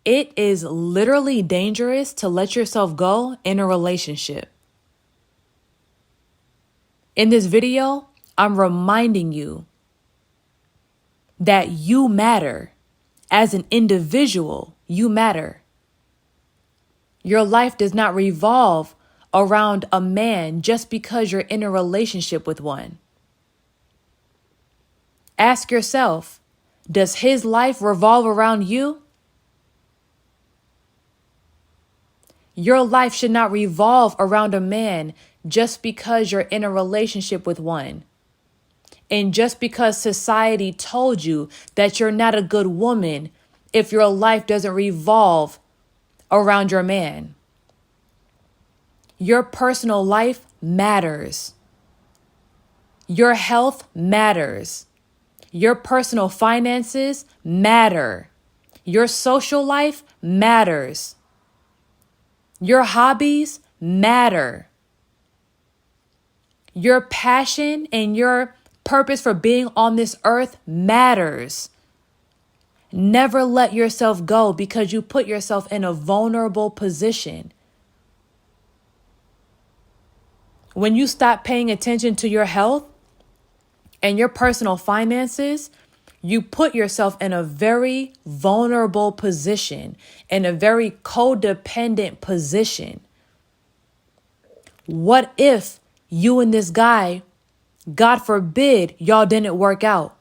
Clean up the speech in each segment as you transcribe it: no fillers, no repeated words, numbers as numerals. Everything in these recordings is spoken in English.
It is literally dangerous to let yourself go in a relationship. In this video, I'm reminding you that you matter. As an individual, you matter. Your life does not revolve around a man just because you're in a relationship with one. Ask yourself, does his life revolve around you? Your life should not revolve around a man just because you're in a relationship with one. And just because society told you that you're not a good woman if your life doesn't revolve around your man. Your personal life matters. Your health matters. Your personal finances matter. Your social life matters. Your hobbies matter. Your passion and your purpose for being on this earth matters. Never let yourself go because you put yourself in a vulnerable position. When you stop paying attention to your health and your personal finances, you put yourself in a very vulnerable position, in a very codependent position. What if you and this guy, God forbid, y'all didn't work out?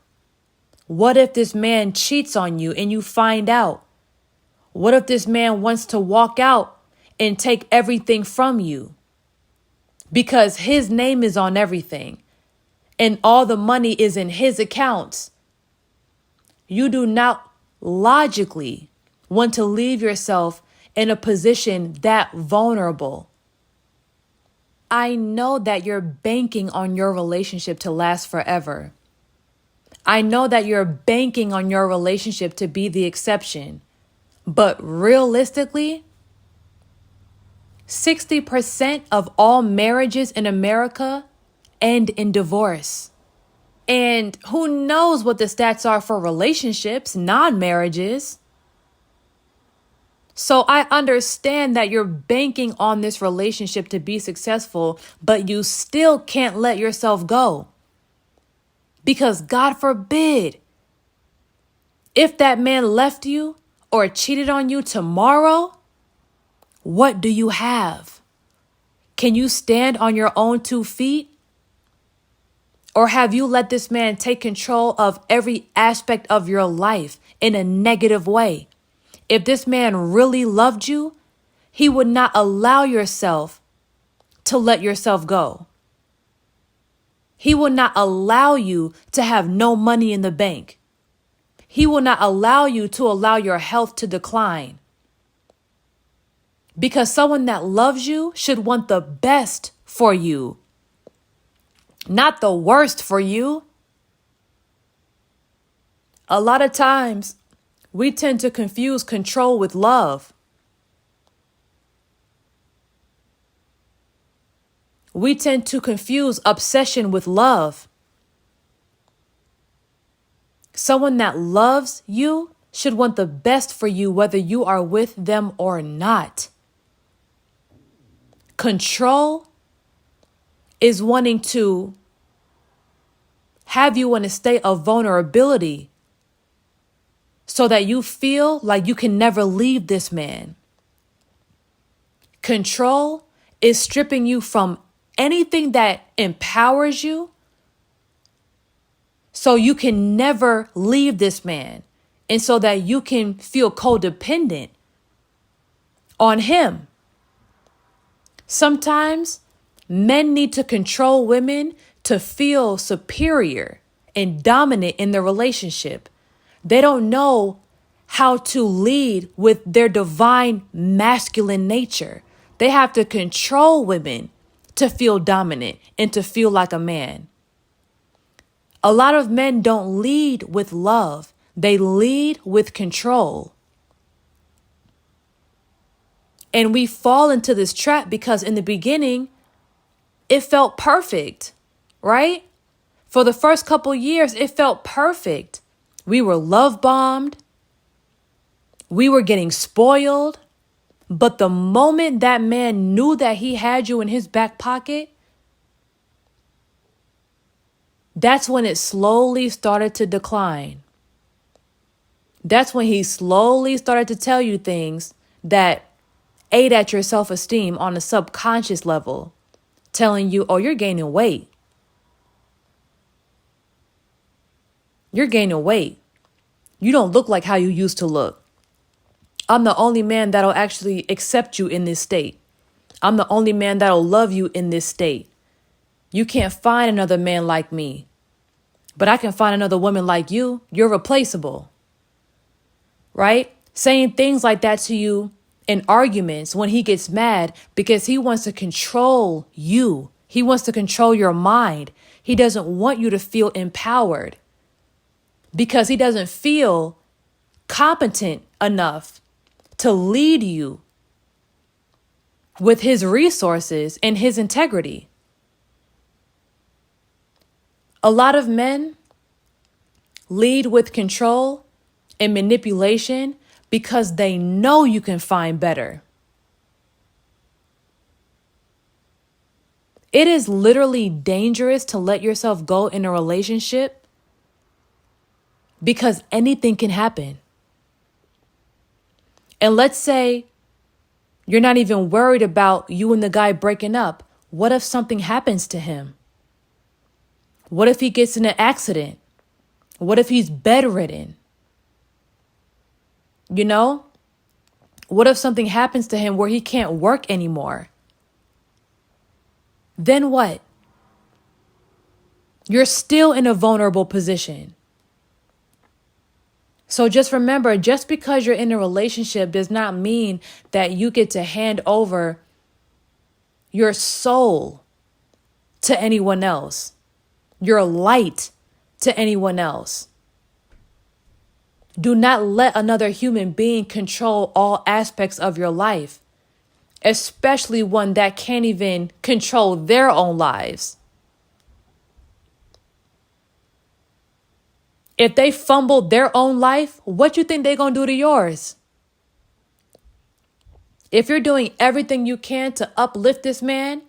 What if this man cheats on you and you find out? What if this man wants to walk out and take everything from you? Because his name is on everything and all the money is in his accounts. You do not logically want to leave yourself in a position that vulnerable. I know that you're banking on your relationship to last forever. I know that you're banking on your relationship to be the exception. But realistically, 60% of all marriages in America end in divorce. And who knows what the stats are for relationships, non-marriages. So I understand that you're banking on this relationship to be successful, but you still can't let yourself go. Because God forbid, if that man left you or cheated on you tomorrow, what do you have? Can you stand on your own 2 feet? Or have you let this man take control of every aspect of your life in a negative way? If this man really loved you, he would not allow yourself to let yourself go. He will not allow you to have no money in the bank. He will not allow you to allow your health to decline. Because someone that loves you should want the best for you, not the worst for you. A lot of times, we tend to confuse control with love. We tend to confuse obsession with love. Someone that loves you should want the best for you, whether you are with them or not. Control is wanting to have you in a state of vulnerability so that you feel like you can never leave this man. Control is stripping you from anything that empowers you so you can never leave this man and so that you can feel codependent on him. Sometimes men need to control women to feel superior and dominant in the relationship. They don't know how to lead with their divine masculine nature. They have to control women to feel dominant and to feel like a man. A lot of men don't lead with love. They lead with control. And we fall into this trap because in the beginning, it felt perfect, right? For the first couple years, it felt perfect. We were love bombed. We were getting spoiled. But the moment that man knew that he had you in his back pocket, that's when it slowly started to decline. That's when he slowly started to tell you things that ate at your self-esteem on a subconscious level, telling you, oh, you're gaining weight. You're gaining weight. You don't look like how you used to look. I'm the only man that'll actually accept you in this state. I'm the only man that'll love you in this state. You can't find another man like me, but I can find another woman like you. You're replaceable, right? Saying things like that to you in arguments when he gets mad because he wants to control you. He wants to control your mind. He doesn't want you to feel empowered because he doesn't feel competent enough to lead you with his resources and his integrity. A lot of men lead with control and manipulation because they know you can find better. It is literally dangerous to let yourself go in a relationship because anything can happen. And let's say you're not even worried about you and the guy breaking up. What if something happens to him? What if he gets in an accident? What if he's bedridden? You know? What if something happens to him where he can't work anymore? Then what? You're still in a vulnerable position. So just remember, just because you're in a relationship does not mean that you get to hand over your soul to anyone else, your light to anyone else. Do not let another human being control all aspects of your life, especially one that can't even control their own lives. If they fumbled their own life, what you think they're going to do to yours? If you're doing everything you can to uplift this man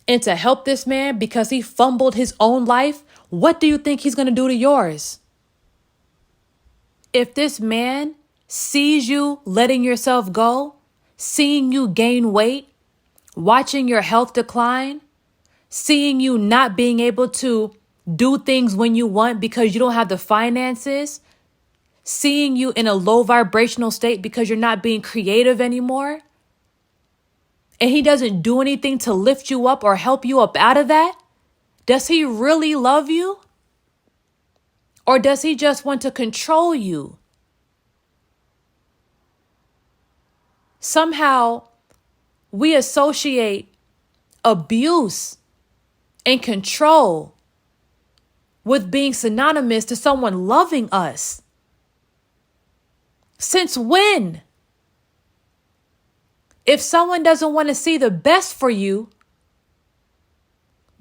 and to help this man because he fumbled his own life, what do you think he's going to do to yours? If this man sees you letting yourself go, seeing you gain weight, watching your health decline, seeing you not being able to do things when you want because you don't have the finances, seeing you in a low vibrational state because you're not being creative anymore, and he doesn't do anything to lift you up or help you up out of that, does he really love you? Or does he just want to control you? Somehow, we associate abuse and control with being synonymous to someone loving us. Since when? If someone doesn't want to see the best for you,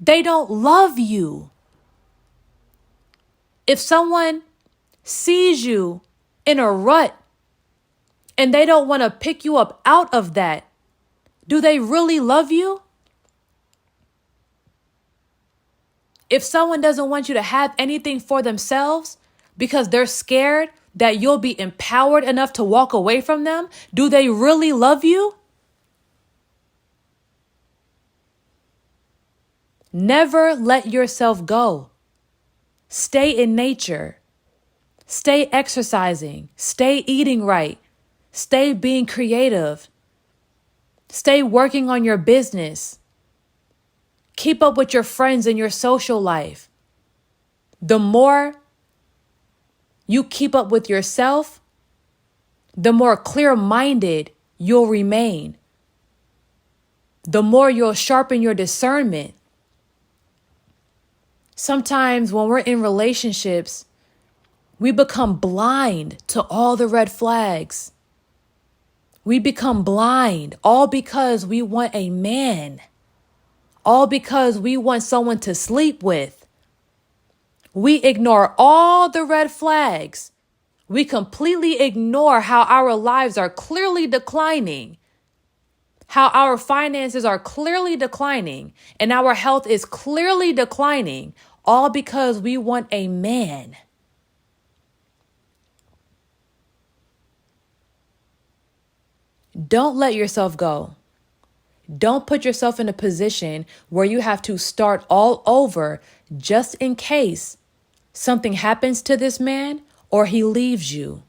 they don't love you. If someone sees you in a rut and they don't want to pick you up out of that, do they really love you? If someone doesn't want you to have anything for themselves because they're scared that you'll be empowered enough to walk away from them, do they really love you? Never let yourself go. Stay in nature. Stay exercising. Stay eating right. Stay being creative. Stay working on your business. Keep up with your friends and your social life. The more you keep up with yourself, the more clear-minded you'll remain. The more you'll sharpen your discernment. Sometimes when we're in relationships, we become blind to all the red flags. We become blind all because we want a man. All because we want someone to sleep with. We ignore all the red flags We completely ignore how our lives are clearly declining, how our finances are clearly declining, and our health is clearly declining, all because we want a man. Don't let yourself go. Don't put yourself in a position where you have to start all over just in case something happens to this man or he leaves you.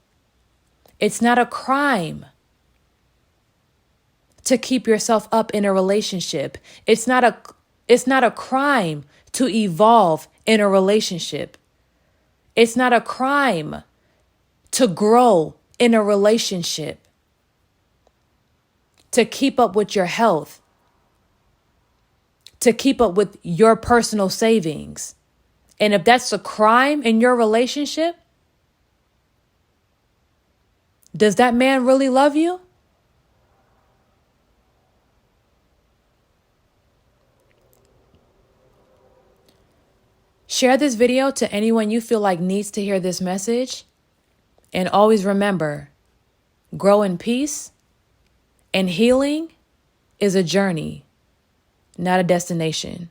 It's not a crime to keep yourself up in a relationship. It's not a crime to evolve in a relationship. It's not a crime to grow in a relationship, to keep up with your health, to keep up with your personal savings. And if that's a crime in your relationship, does that man really love you? Share this video to anyone you feel like needs to hear this message. And always remember, grow in peace and healing is a journey, not a destination.